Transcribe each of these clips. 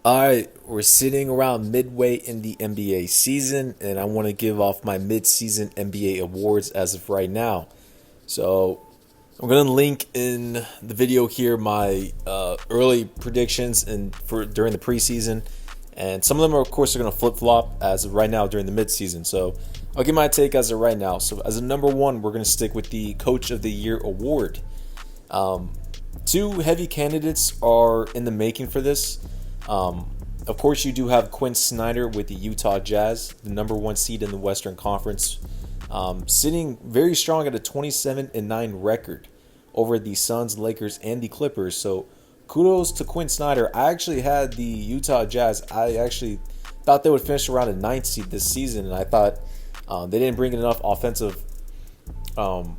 All right, we're sitting around midway in the NBA season, and I want to give off my mid-season NBA awards as of right now. So I'm gonna link in the video here my early predictions and for during the preseason, and some of them are of course are gonna flip flop as of right now during the midseason. So I'll give my take as of right now. So as a number one, we're gonna stick with the Coach of the Year award. Two heavy candidates are in the making for this. Of course, you do have Quinn Snyder with the Utah Jazz, the number one seed in the Western Conference, sitting very strong at a 27-9 record over the Suns, Lakers, and the Clippers. So kudos to Quinn Snyder. I actually had the Utah Jazz. I actually thought they would finish around a ninth seed this season, and I thought they didn't bring in enough um,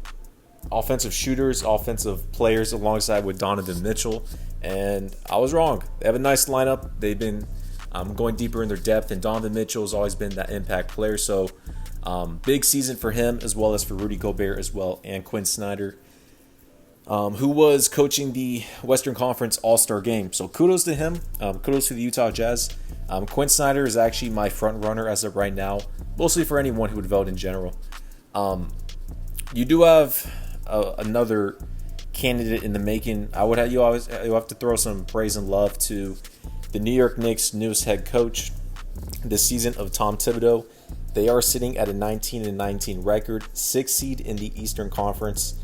offensive shooters, offensive players alongside with Donovan Mitchell, and I was wrong. They have a nice lineup. They've been going deeper in their depth, and Donovan Mitchell has always been that impact player. So big season for him as well as for Rudy Gobert as well, and Quinn Snyder, who was coaching the Western Conference All-Star Game. So kudos to him. Kudos to the Utah Jazz. Quinn Snyder is actually my front runner as of right now, mostly for anyone who would vote in general. You do have another candidate in the making. You have to throw some praise and love to the New York Knicks' newest head coach this season of Tom Thibodeau. They are sitting at a 19-19 record, 6th seed in the Eastern Conference,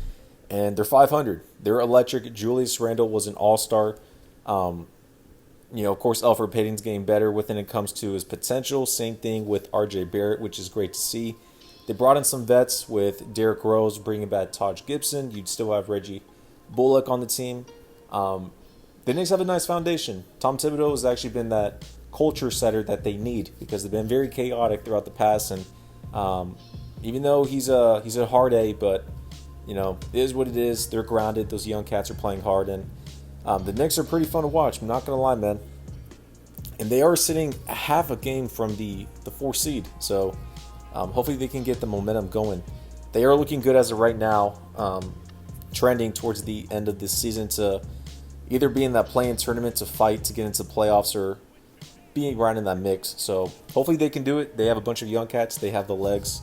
and they're 500. They're electric. Julius Randle was an all-star. Of course, Elfrid Payton's getting better when it comes to his potential. Same thing with R.J. Barrett, which is great to see. They brought in some vets with Derrick Rose, bringing back Taj Gibson. You'd still have Reggie Bullock on the team. The Knicks have a nice foundation. Tom Thibodeau has actually been that culture setter that they need because they've been very chaotic throughout the past. And even though he's a hard A, but it is what it is. They're grounded. Those young cats are playing hard, and the Knicks are pretty fun to watch. I'm not gonna lie, man. And they are sitting half a game from the 4th seed, so hopefully they can get the momentum going. They are looking good as of right now, trending towards the end of this season to either be in that play-in tournament to fight to get into playoffs or being right in that mix. So hopefully they can do it. They have a bunch of young cats. They have the legs.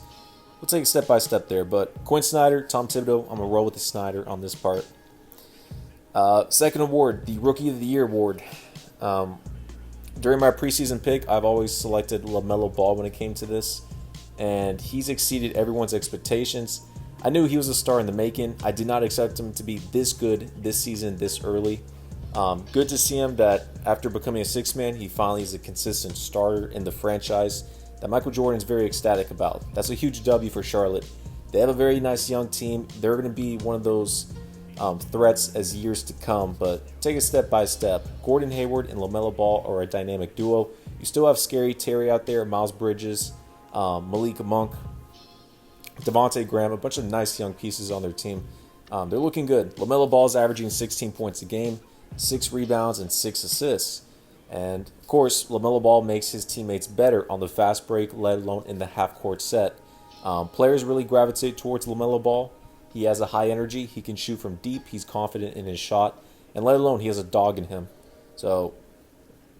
We'll take it step by step there. But Quinn Snyder, Tom Thibodeau, I'm going to roll with the Snyder on this part. Second award, the Rookie of the Year award. During my preseason pick, I've always selected LaMelo Ball when it came to this, and he's exceeded everyone's expectations. I knew he was a star in the making. I did not expect him to be this good this season, this early. Good to see him that after becoming a sixth man, he finally is a consistent starter in the franchise that Michael Jordan is very ecstatic about. That's a huge W for Charlotte. They have a very nice young team. They're going to be one of those threats as years to come, but take it step by step. Gordon Hayward and LaMelo Ball are a dynamic duo. You still have Scary Terry out there, Miles Bridges, Malik Monk, Devontae Graham, a bunch of nice young pieces on their team. They're looking good. LaMelo Ball is averaging 16 points a game, 6 rebounds, and 6 assists. And, of course, LaMelo Ball makes his teammates better on the fast break, let alone in the half-court set. Players really gravitate towards LaMelo Ball. He has a high energy. He can shoot from deep. He's confident in his shot. And let alone, he has a dog in him. So,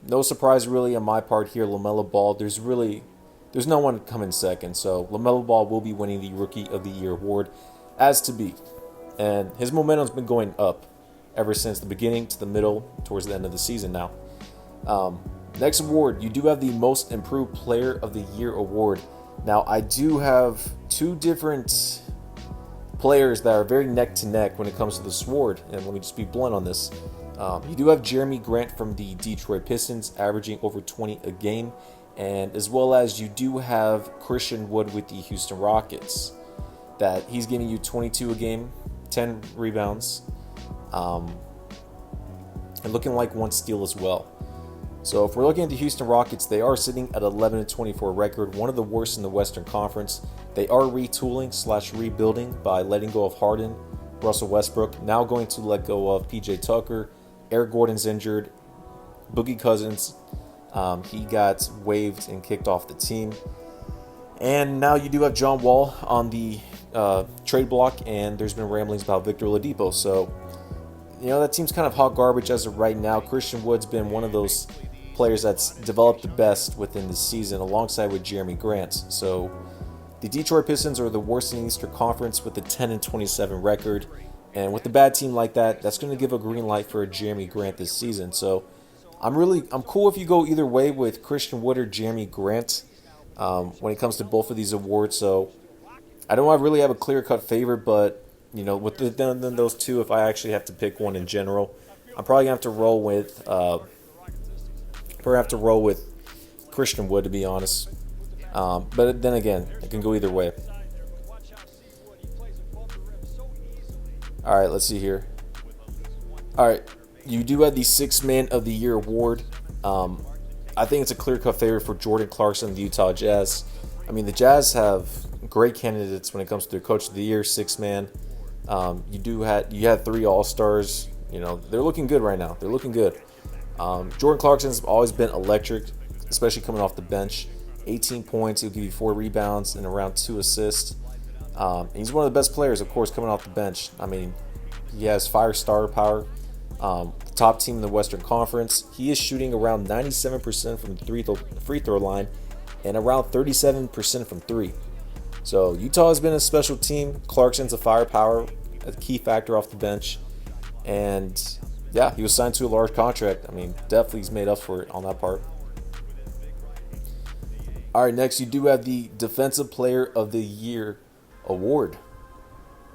no surprise really on my part here, LaMelo Ball. There's no one coming second. So, LaMelo Ball will be winning the Rookie of the Year award as to be. And his momentum's been going up ever since the beginning to the middle towards the end of the season now. Next award, you do have the Most Improved Player of the Year award. Now, I do have two different players that are very neck to neck when it comes to the award, and let me just be blunt on this. You do have Jeremy Grant from the Detroit Pistons averaging over 20 a game, and as well as you do have Christian Wood with the Houston Rockets, that he's giving you 22 a game, 10 rebounds, and looking like 1 steal as well. So if we're looking at the Houston Rockets, they are sitting at 11-24 record, one of the worst in the Western Conference. They are retooling/rebuilding by letting go of Harden, Russell Westbrook, now going to let go of PJ Tucker. Eric Gordon's injured. Boogie Cousins, he got waived and kicked off the team. And now you do have John Wall on the trade block, and there's been ramblings about Victor Oladipo. So, that team's kind of hot garbage as of right now. Christian Wood's been one of those players that's developed the best within the season, alongside with Jeremy Grant. So the Detroit Pistons are the worst in the Eastern Conference with a 10-27 record, and with a bad team like that, that's going to give a green light for Jeremy Grant this season. So I'm cool if you go either way with Christian Wood or Jeremy Grant when it comes to both of these awards. So I don't really have a clear-cut favorite, but with those two, if I actually have to pick one in general, I'm probably gonna have to roll with Christian Wood, to be honest. But then again, it can go either way. All right, let's see here. All right, you do have the Sixth Man of the Year award. I think it's a clear-cut favorite for Jordan Clarkson, the Utah Jazz. I mean, the Jazz have great candidates when it comes to their Coach of the Year, Sixth Man. You had 3 All-Stars. They're looking good right now. They're looking good. Jordan Clarkson's always been electric, especially coming off the bench. 18 points, he'll give you 4 rebounds and around 2 assists. And he's one of the best players, of course, coming off the bench. I mean, he has fire starter power. Top team in the Western Conference. He is shooting around 97% from the free throw line and around 37% from 3. So Utah has been a special team. Clarkson's a firepower, a key factor off the bench. And yeah, he was signed to a large contract. I mean, definitely he's made up for it on that part. All right, next you do have the Defensive Player of the Year award.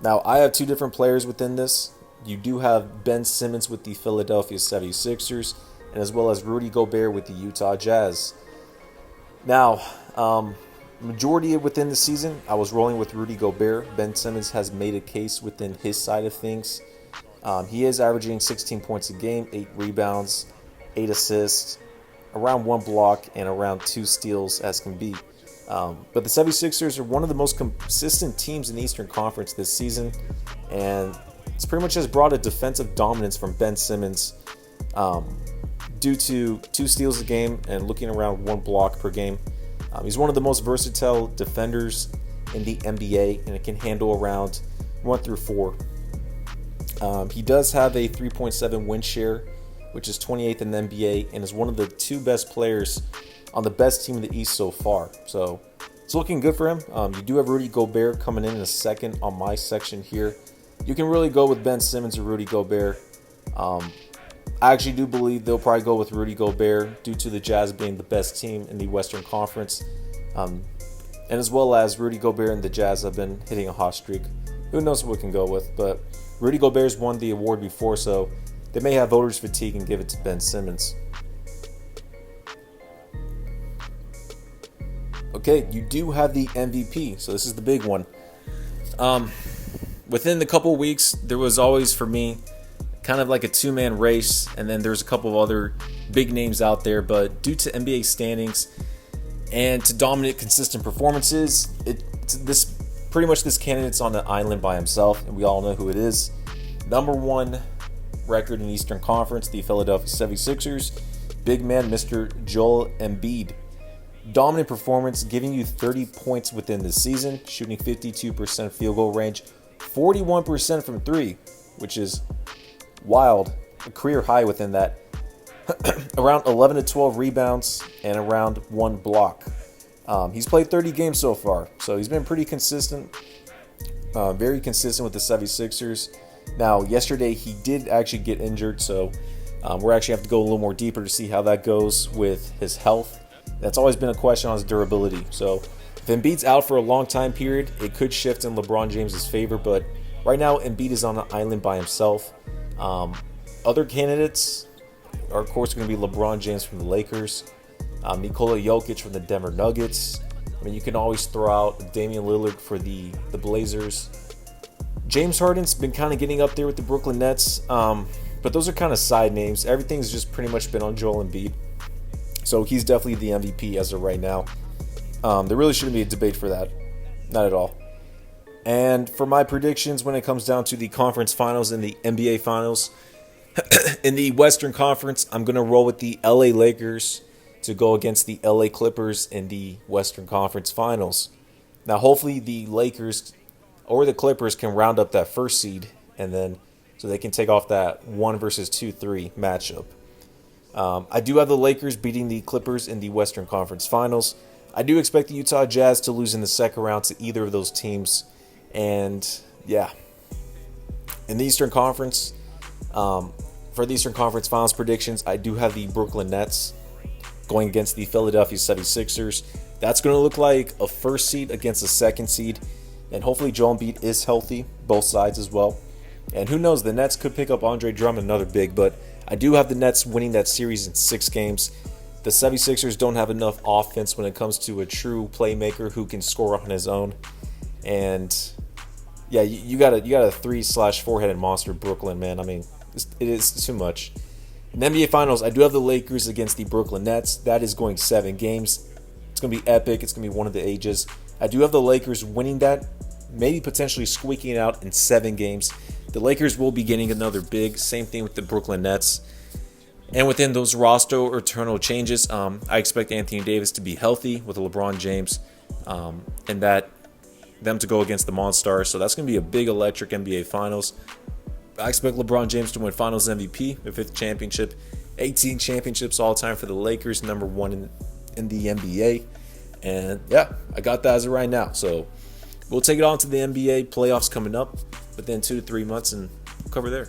Now, I have 2 different players within this. You do have Ben Simmons with the Philadelphia 76ers, and as well as Rudy Gobert with the Utah Jazz. Now, majority within the season, I was rolling with Rudy Gobert. Ben Simmons has made a case within his side of things. He is averaging 16 points a game, 8 rebounds, 8 assists, around 1 block, and around 2 steals as can be. But the 76ers are one of the most consistent teams in the Eastern Conference this season, and it's pretty much has brought a defensive dominance from Ben Simmons due to 2 steals a game and looking around 1 block per game. He's one of the most versatile defenders in the NBA, and it can handle around 1 through 4. He does have a 3.7 win share, which is 28th in the NBA, and is one of the 2 best players on the best team in the East so far. So it's looking good for him. You do have Rudy Gobert coming in a second on my section here. You can really go with Ben Simmons or Rudy Gobert. I actually do believe they'll probably go with Rudy Gobert due to the Jazz being the best team in the Western Conference. And as well as Rudy Gobert and the Jazz have been hitting a hot streak. Who knows what we can go with, but Rudy Gobert's won the award before, so they may have voters fatigue and give it to Ben Simmons. Okay, you do have the MVP, so this is the big one. Within the couple weeks, there was always, for me, kind of like a 2-man race, and then there's a couple of other big names out there, but due to NBA standings and to dominant, consistent performances, this candidate's on the island by himself, and we all know who it is. Number 1 record in the Eastern Conference, the Philadelphia 76ers. Big man, Mr. Joel Embiid. Dominant performance, giving you 30 points within the season, shooting 52% field goal range, 41% from 3, which is wild, a career high within that. Around 11 to 12 rebounds and around 1 block. He's played 30 games so far, so he's been pretty consistent, very consistent with the 76ers. Now, yesterday he did actually get injured, so we're actually have to go a little more deeper to see how that goes with his health. That's always been a question on his durability. So if Embiid's out for a long time period, it could shift in LeBron James' favor, but right now Embiid is on an island by himself. Other candidates are, of course, going to be LeBron James from the Lakers, Nikola Jokic from the Denver Nuggets. I mean, you can always throw out Damian Lillard for the Blazers. James Harden's been kind of getting up there with the Brooklyn Nets, but those are kind of side names. Everything's just pretty much been on Joel Embiid. So he's definitely the MVP as of right now. There really shouldn't be a debate for that. Not at all. And for my predictions when it comes down to the conference finals and the NBA finals, in the Western Conference, I'm going to roll with the LA Lakers to go against the LA Clippers in the Western Conference finals. Now, hopefully the Lakers or the Clippers can round up that first seed, and then so they can take off that 1 versus 2-3 matchup. I do have the Lakers beating the Clippers in the Western Conference Finals. I do expect the Utah Jazz to lose in the second round to either of those teams. And yeah, in the Eastern Conference, for the Eastern Conference Finals predictions, I do have the Brooklyn Nets going against the Philadelphia 76ers. That's going to look like a first seed against a second seed. And hopefully Joel Embiid is healthy, both sides as well. And who knows, the Nets could pick up Andre Drummond, another big. But I do have the Nets winning that series in 6 games. The 76ers don't have enough offense when it comes to a true playmaker who can score on his own. And yeah, you got a 3/4-headed monster, Brooklyn, man. I mean, it is too much. In the NBA Finals, I do have the Lakers against the Brooklyn Nets. That is going 7 games. It's going to be epic. It's going to be one of the ages. I do have the Lakers winning that, maybe potentially squeaking it out in 7 games. The Lakers will be getting another big. Same thing with the Brooklyn Nets. And within those roster or internal changes, I expect Anthony Davis to be healthy with LeBron James, and that them to go against the Monstars. So that's going to be a big electric NBA Finals. I expect LeBron James to win Finals MVP, the 5th championship, 18 championships all time for the Lakers, number 1 in the NBA. And yeah, I got that as of right now. So we'll take it on to the NBA playoffs coming up within 2 to 3 months and cover there.